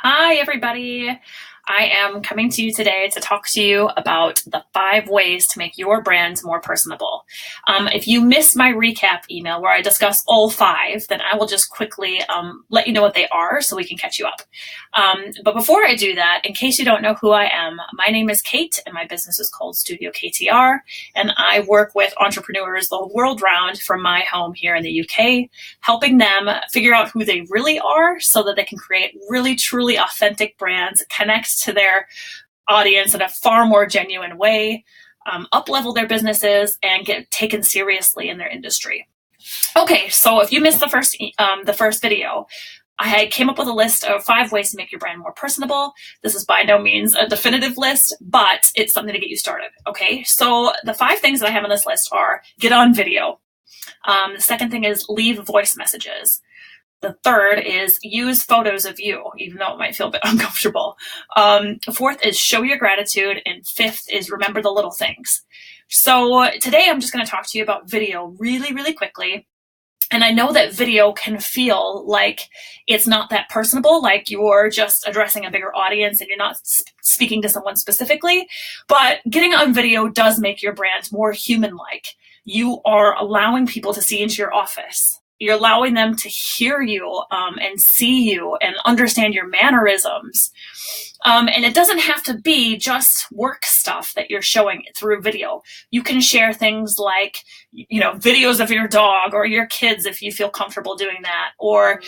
Hi, everybody. I am coming to you today to talk to you about the 5 ways to make your brand more personable. If you missed my recap email where I discuss all 5, then I will just quickly let you know what they are so we can catch you up. But before I do that, in case you don't know who I am, my name is Kate and my business is called STUDIOKTR, and I work with entrepreneurs the world round from my home here in the UK, helping them figure out who they really are so that they can create really, truly authentic brands, connect to their audience in a far more genuine way, up-level their businesses, and get taken seriously in their industry. Okay, so if you missed the first video, I came up with a list of 5 ways to make your brand more personable. This is by no means a definitive list, but it's something to get you started. Okay, so the 5 things that I have on this list are: get on video. The second thing is leave voice messages. The third is use photos of you, even though it might feel a bit uncomfortable. Fourth is show your gratitude. And 5th is remember the little things. So today I'm just going to talk to you about video really, really quickly. And I know that video can feel like it's not that personable, like you're just addressing a bigger audience and you're not speaking to someone specifically. But getting on video does make your brand more human-like. You are allowing people to see into your office. You're allowing them to hear you and see you and understand your mannerisms. And it doesn't have to be just work stuff that you're showing through video. You can share things like, videos of your dog or your kids if you feel comfortable doing that, or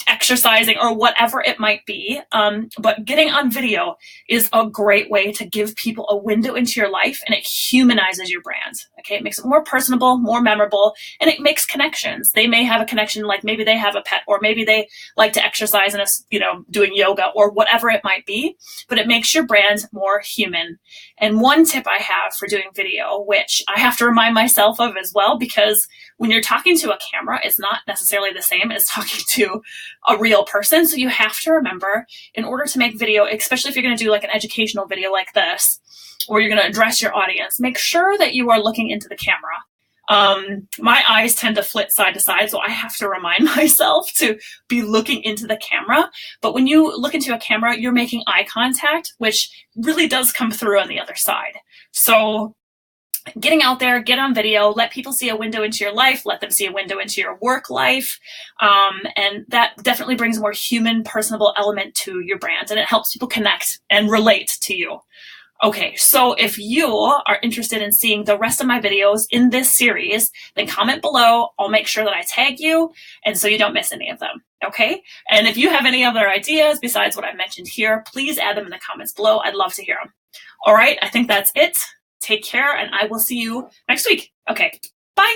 exercising or whatever it might be. But getting on video is a great way to give people a window into your life, and it humanizes your brand. Okay, it makes it more personable, more memorable, and it makes connections. They may have a connection, like maybe they have a pet, or maybe they like to exercise and doing yoga or whatever it might be, but it makes your brand more human. And one tip I have for doing video, which I have to remind myself of as well, because when you're talking to a camera, it's not necessarily the same as talking to a real person. So you have to remember, in order to make video, especially if you're going to do like an educational video like this, or you're going to address your audience, make sure that you are looking into the camera. My eyes tend to flit side to side, so I have to remind myself to be looking into the camera. But when you look into a camera, you're making eye contact, which really does come through on the other side. So getting out there, get on video, let people see a window into your life, let them see a window into your work life. And that definitely brings a more human, personable element to your brand, and it helps people connect and relate to you. Okay, so if you are interested in seeing the rest of my videos in this series, then comment below. I'll make sure that I tag you, and so you don't miss any of them. Okay, and if you have any other ideas besides what I mentioned here, please add them in the comments below. I'd love to hear them. All right, I think that's it. Take care, and I will see you next week. Okay, bye.